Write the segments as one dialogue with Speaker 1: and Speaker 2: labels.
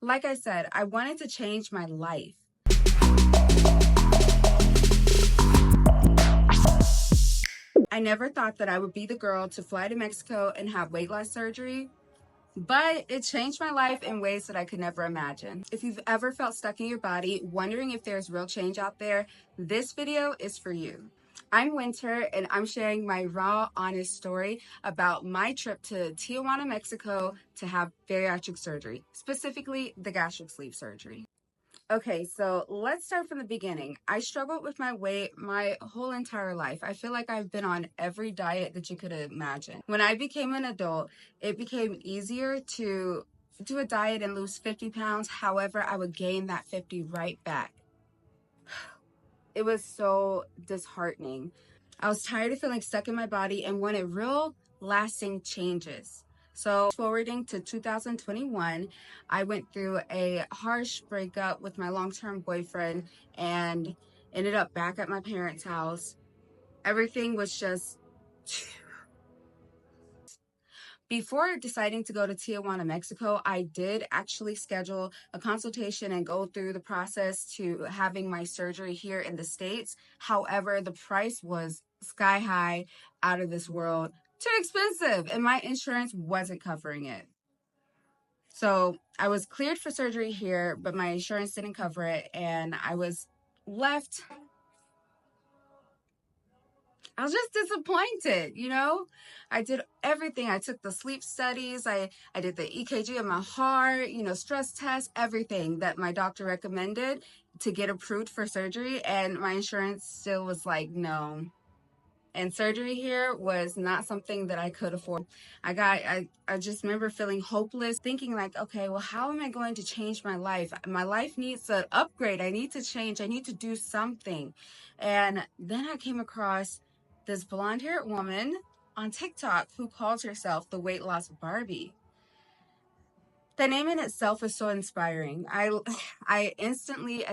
Speaker 1: Like I said, I wanted to change my life. I never thought that I would be the girl to fly to Mexico and have weight loss surgery, but it changed my life in ways that I could never imagine. If you've ever felt stuck in your body, wondering if there's real change out there, this video is for you. I'm Winter, and I'm sharing my raw, honest story about my trip to Tijuana, Mexico to have bariatric surgery, specifically the gastric sleeve surgery. Okay, so let's start from the beginning. I struggled with my weight my whole entire life. I feel like I've been on every diet that you could imagine. When I became an adult, it became easier to do a diet and lose 50 pounds. However, I would gain that 50 right back. It was so disheartening. I was tired of feeling stuck in my body and wanted real lasting changes. So forwarding to 2021, I went through a harsh breakup with my long-term boyfriend and ended up back at my parents' house. Everything was just... Before deciding to go to Tijuana, Mexico, I did actually schedule a consultation and go through the process to having my surgery here in the States. However, the price was sky high, out of this world, too expensive, and my insurance wasn't covering it. So I was cleared for surgery here, but my insurance didn't cover it, and I was left... I was just disappointed, you know? I did everything. I took the sleep studies. I did the EKG of my heart, you know, stress test, everything that my doctor recommended to get approved for surgery. And my insurance still was like, no. And surgery here was not something that I could afford. I just remember feeling hopeless, thinking like, okay, well, how am I going to change my life? My life needs an upgrade. I need to change. I need to do something. And then I came across this blonde-haired woman on TikTok who calls herself the weight loss Barbie. The name in itself is so inspiring. I instantly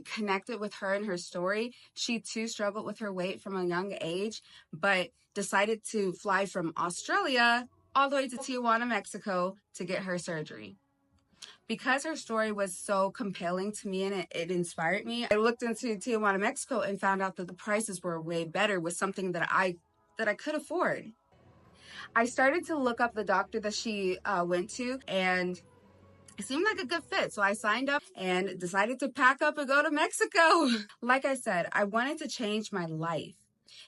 Speaker 1: connected with her and her story. She too struggled with her weight from a young age, but decided to fly from Australia all the way to Tijuana, Mexico to get her surgery. Because her story was so compelling to me and it inspired me, I looked into Tijuana, Mexico and found out that the prices were way better with something that I could afford. I started to look up the doctor that she went to, and it seemed like a good fit. So I signed up and decided to pack up and go to Mexico. Like I said, I wanted to change my life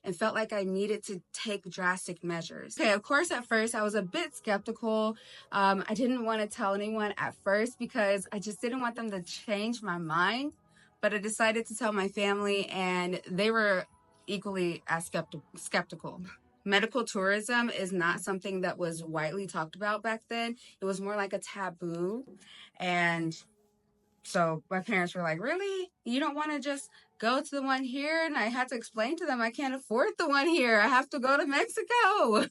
Speaker 1: and felt like I needed to take drastic measures. Okay, of course, at first I was a bit skeptical. I didn't want to tell anyone at first because I just didn't want them to change my mind. But I decided to tell my family, and they were equally as skeptical. Medical tourism is not something that was widely talked about back then. It was more like a taboo. And so my parents were like, really? You don't want to just go to the one here? And I had to explain to them, I can't afford the one here. I have to go to Mexico.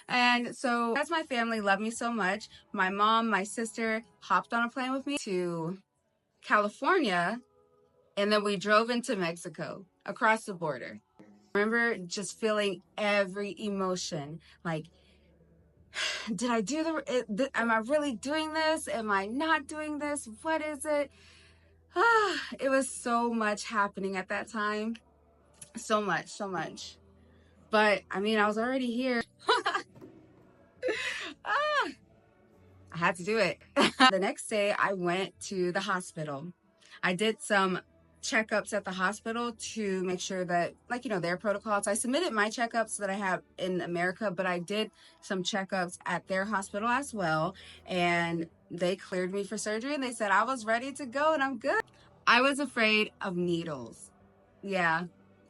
Speaker 1: And so as my family loved me so much, my mom, my sister hopped on a plane with me to California. And then we drove into Mexico across the border. I remember just feeling every emotion, like, did I do am I really doing this? Am I not doing this? What is it? It was so much happening at that time. So much. But I mean, I was already here. I had to do it. The next day I went to the hospital. I did some checkups at the hospital to make sure that, their protocols. I submitted my checkups that I have in America, but I did some checkups at their hospital as well, and they cleared me for surgery, and they said I was ready to go and I'm good. I was afraid of needles. Yeah,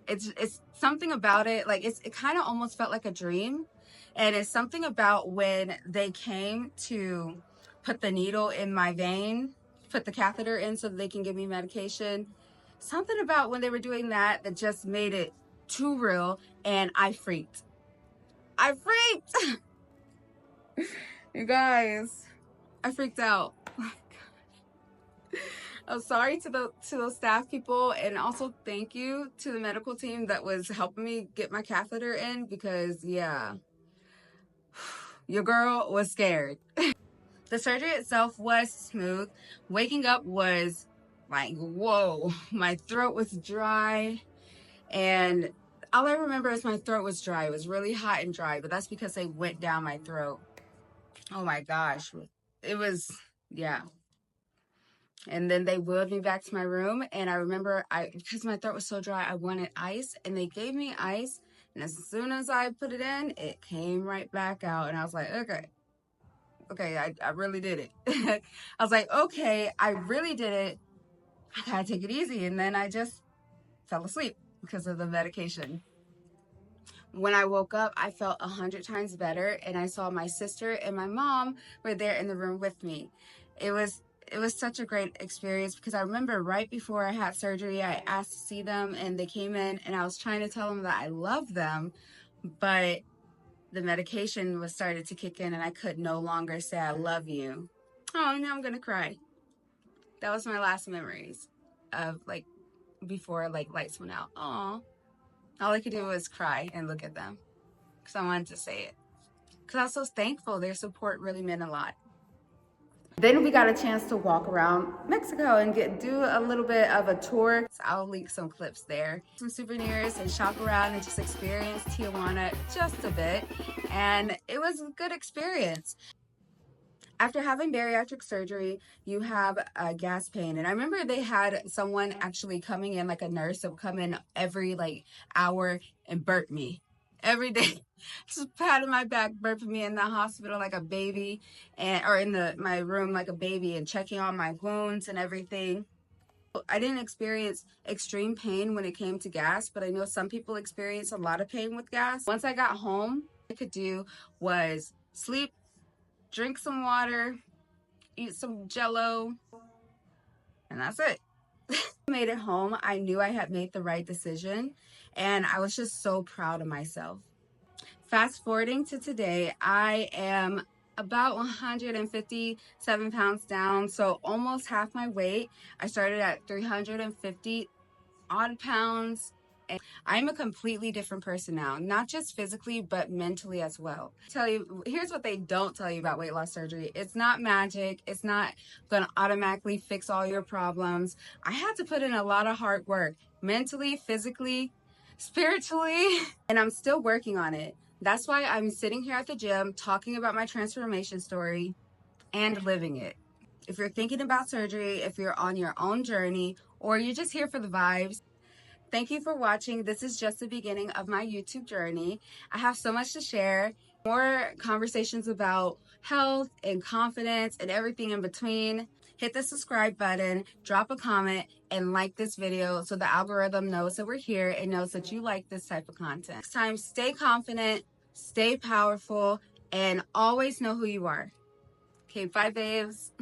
Speaker 1: it's something about it, it kind of almost felt like a dream, and it's something about when they came to put the needle in my vein, put the catheter in so that they can give me medication. Something about when they were doing that just made it too real, and I freaked. You guys, I freaked out. Oh my gosh. I'm sorry to those staff people, and also thank you to the medical team that was helping me get my catheter in, because yeah, your girl was scared. The surgery itself was smooth. Waking up was like, whoa, my throat was dry. And all I remember is my throat was dry. It was really hot and dry, but that's because they went down my throat. Oh my gosh. It was, yeah. And then they wheeled me back to my room. And I remember because my throat was so dry, I wanted ice. And they gave me ice. And as soon as I put it in, it came right back out. And I was like, okay, I really did it. I was like, okay, I really did it. I gotta take it easy. And then I just fell asleep because of the medication. When I woke up, I felt 100 times better, and I saw my sister and my mom were there in the room with me. It was such a great experience because I remember right before I had surgery, I asked to see them, and they came in, and I was trying to tell them that I love them, but the medication was started to kick in, and I could no longer say I love you. Oh, now I'm gonna cry. That was my last memories of like before like lights went out. Aw. All I could do was cry and look at them because I wanted to say it. Because I was so thankful. Their support really meant a lot. Then we got a chance to walk around Mexico and do a little bit of a tour. So I'll link some clips there. Some souvenirs and shop around and just experience Tijuana just a bit. And it was a good experience. After having bariatric surgery, you have gas pain. And I remember they had someone actually coming in, like a nurse that would come in every like hour and burp me every day. Just patting my back, burping me in the hospital like a baby, or in my room like a baby, and checking on my wounds and everything. I didn't experience extreme pain when it came to gas, but I know some people experience a lot of pain with gas. Once I got home, all I could do was sleep, drink some water, eat some Jello, and that's it. Made it home. I knew I had made the right decision, and I was just so proud of myself. Fast forwarding to today, I am about 157 pounds down, so almost half my weight. I started at 350 odd pounds. I'm a completely different person now, not just physically, but mentally as well. Here's what they don't tell you about weight loss surgery. It's not magic. It's not going to automatically fix all your problems. I had to put in a lot of hard work, mentally, physically, spiritually, and I'm still working on it. That's why I'm sitting here at the gym talking about my transformation story and living it. If you're thinking about surgery, if you're on your own journey, or you're just here for the vibes, thank you for watching. This is just the beginning of my YouTube journey. I have so much to share, more conversations about health and confidence and everything in between. Hit the subscribe button, drop a comment, and like this video so the algorithm knows that we're here and knows that you like this type of content. Next time, stay confident, stay powerful, and always know who you are. Okay, bye, babes.